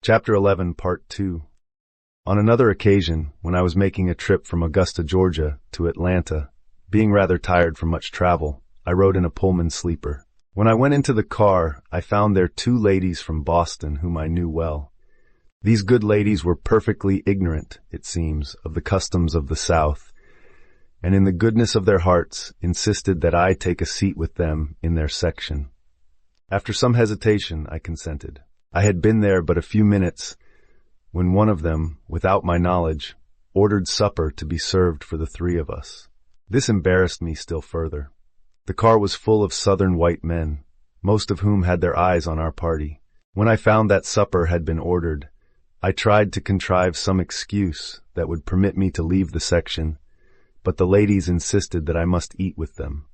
Chapter 11, Part 2. On another occasion, when I was making a trip from Augusta, Georgia, to Atlanta, being rather tired from much travel, I rode in a Pullman sleeper. When I went into the car, I found there two ladies from Boston whom I knew well. These good ladies were perfectly ignorant, it seems, of the customs of the South, and in the goodness of their hearts insisted that I take a seat with them in their section. After some hesitation, I consented. I had been there but a few minutes when one of them, without my knowledge, ordered supper to be served for the three of us. This embarrassed me still further. The car was full of Southern white men, most of whom had their eyes on our party. When I found that supper had been ordered, I tried to contrive some excuse that would permit me to leave the section, but the ladies insisted that I must eat with them.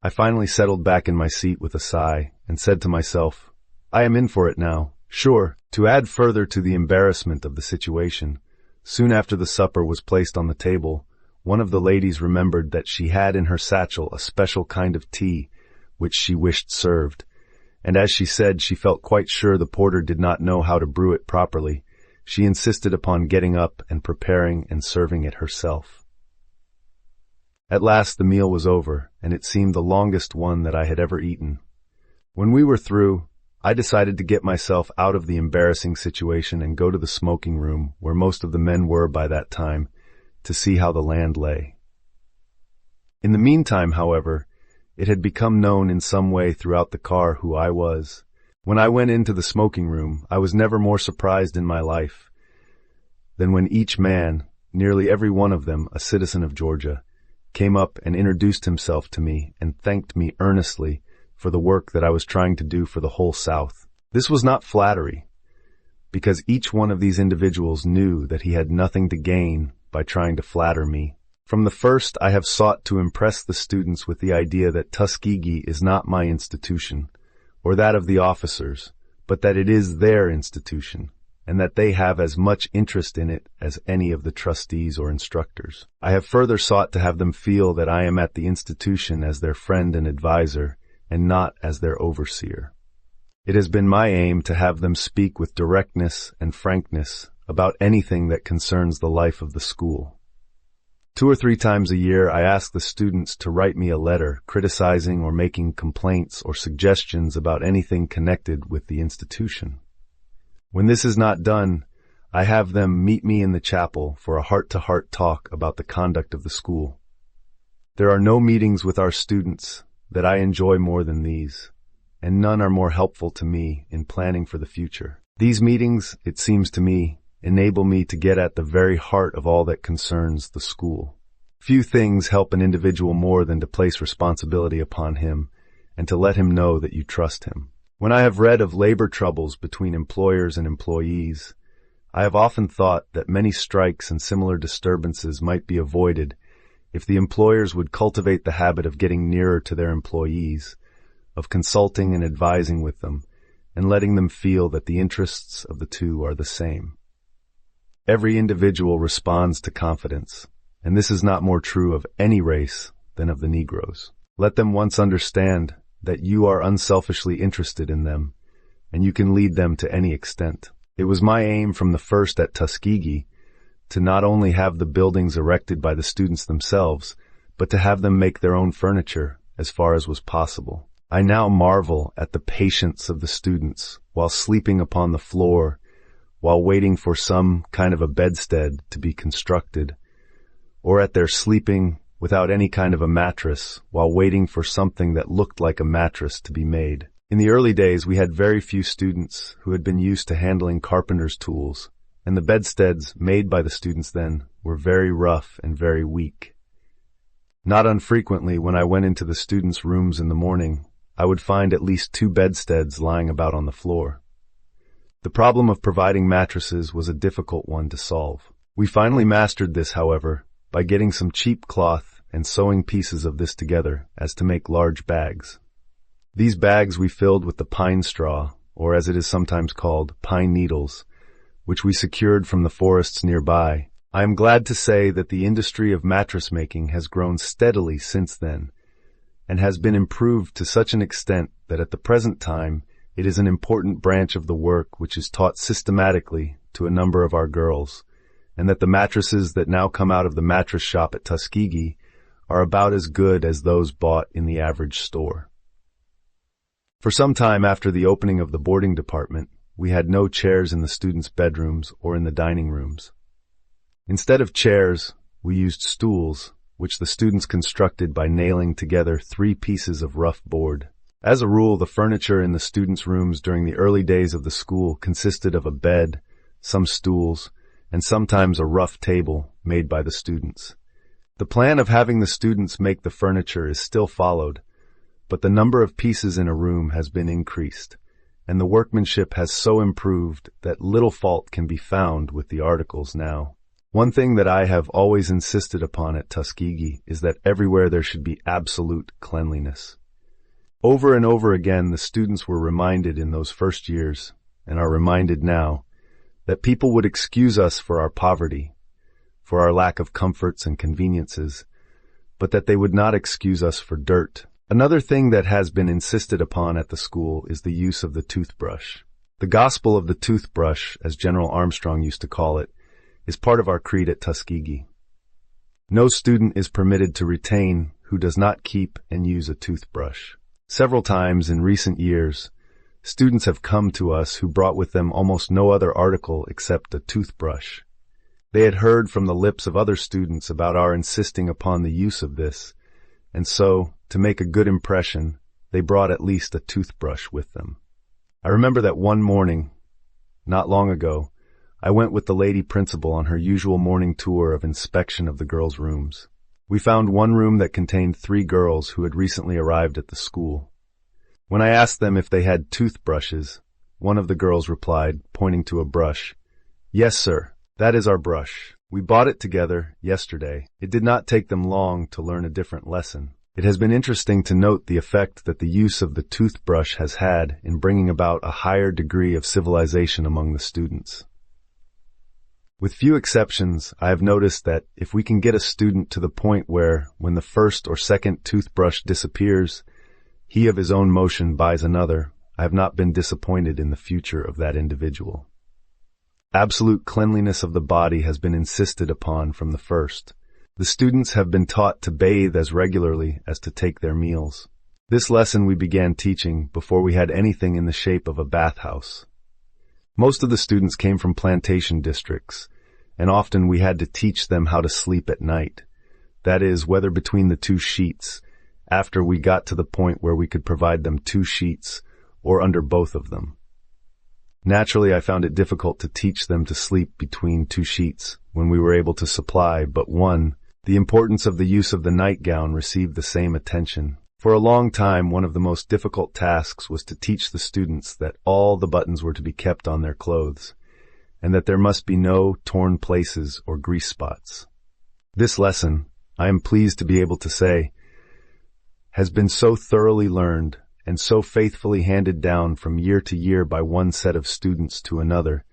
I finally settled back in my seat with a sigh and said to myself, I am in for it now, sure. To add further to the embarrassment of the situation, soon after the supper was placed on the table, one of the ladies remembered that she had in her satchel a special kind of tea which she wished served, and as she said she felt quite sure the porter did not know how to brew it properly, she insisted upon getting up and preparing and serving it herself. At last the meal was over, and it seemed the longest one that I had ever eaten. When we were through, I decided to get myself out of the embarrassing situation and go to the smoking room, where most of the men were by that time, to see how the land lay. In the meantime, however, it had become known in some way throughout the car who I was. When I went into the smoking room, I was never more surprised in my life than when each man, nearly every one of them a citizen of Georgia, came up and introduced himself to me and thanked me earnestly for the work that I was trying to do for the whole South. This was not flattery, because each one of these individuals knew that he had nothing to gain by trying to flatter me. From the first, I have sought to impress the students with the idea that Tuskegee is not my institution, or that of the officers, but that it is their institution, and that they have as much interest in it as any of the trustees or instructors. I have further sought to have them feel that I am at the institution as their friend and advisor, and not as their overseer. It has been my aim to have them speak with directness and frankness about anything that concerns the life of the school. 2 or 3 times a year, I ask the students to write me a letter criticizing or making complaints or suggestions about anything connected with the institution. When this is not done, I have them meet me in the chapel for a heart-to-heart talk about the conduct of the school. There are no meetings with our students that I enjoy more than these, and none are more helpful to me in planning for the future. These meetings, it seems to me, enable me to get at the very heart of all that concerns the school. Few things help an individual more than to place responsibility upon him and to let him know that you trust him. When I have read of labor troubles between employers and employees, I have often thought that many strikes and similar disturbances might be avoided if the employers would cultivate the habit of getting nearer to their employees, of consulting and advising with them, and letting them feel that the interests of the two are the same. Every individual responds to confidence, and this is not more true of any race than of the Negroes. Let them once understand that you are unselfishly interested in them, and you can lead them to any extent. It was my aim from the first at Tuskegee to not only have the buildings erected by the students themselves, but to have them make their own furniture as far as was possible. I now marvel at the patience of the students while sleeping upon the floor, while waiting for some kind of a bedstead to be constructed, or at their sleeping without any kind of a mattress while waiting for something that looked like a mattress to be made. In the early days, we had very few students who had been used to handling carpenter's tools, and the bedsteads made by the students then were very rough and very weak. Not unfrequently, when I went into the students' rooms in the morning, I would find at least 2 bedsteads lying about on the floor. The problem of providing mattresses was a difficult one to solve. We finally mastered this, however, by getting some cheap cloth and sewing pieces of this together as to make large bags. These bags we filled with the pine straw, or as it is sometimes called, pine needles, which we secured from the forests nearby. I am glad to say that the industry of mattress making has grown steadily since then, and has been improved to such an extent that at the present time It is an important branch of the work which is taught systematically to a number of our girls, and that the mattresses that now come out of the mattress shop at Tuskegee are about as good as those bought in the average store. For some time after the opening of the boarding department, we had no chairs in the students' bedrooms or in the dining rooms. Instead of chairs, we used stools, which the students constructed by nailing together 3 pieces of rough board. As a rule, the furniture in the students' rooms during the early days of the school consisted of a bed, some stools, and sometimes a rough table made by the students. The plan of having the students make the furniture is still followed, but the number of pieces in a room has been increased, and the workmanship has so improved that little fault can be found with the articles now. One thing that I have always insisted upon at Tuskegee is that everywhere there should be absolute cleanliness. Over and over again, the students were reminded in those first years, and are reminded now, that people would excuse us for our poverty, for our lack of comforts and conveniences, but that they would not excuse us for dirt. Another thing that has been insisted upon at the school is the use of the toothbrush. The gospel of the toothbrush, as General Armstrong used to call it, is part of our creed at Tuskegee. No student is permitted to retain who does not keep and use a toothbrush. Several times in recent years, students have come to us who brought with them almost no other article except a toothbrush. They had heard from the lips of other students about our insisting upon the use of this, and so, to make a good impression, they brought at least a toothbrush with them. I remember that one morning, not long ago, I went with the lady principal on her usual morning tour of inspection of the girls' rooms. We found one room that contained 3 girls who had recently arrived at the school. When I asked them if they had toothbrushes, one of the girls replied, pointing to a brush, "Yes, sir, that is our brush. We bought it together yesterday." It did not take them long to learn a different lesson. It has been interesting to note the effect that the use of the toothbrush has had in bringing about a higher degree of civilization among the students. With few exceptions, I have noticed that if we can get a student to the point where, when the first or second toothbrush disappears, he of his own motion buys another, I have not been disappointed in the future of that individual. Absolute cleanliness of the body has been insisted upon from the first. The students have been taught to bathe as regularly as to take their meals. This lesson we began teaching before we had anything in the shape of a bathhouse. Most of the students came from plantation districts, and often we had to teach them how to sleep at night. That is, whether between the 2 sheets, after we got to the point where we could provide them 2 sheets, or under both of them. Naturally, I found it difficult to teach them to sleep between 2 sheets when we were able to supply but one. The importance of the use of the nightgown received the same attention. For a long time, one of the most difficult tasks was to teach the students that all the buttons were to be kept on their clothes, and that there must be no torn places or grease spots. This lesson, I am pleased to be able to say, has been so thoroughly learned and so faithfully handed down from year to year by one set of students to another,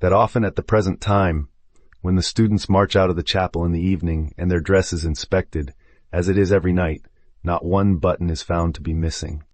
that often at the present time, when the students march out of the chapel in the evening and their dress is inspected, as it is every night, not one button is found to be missing.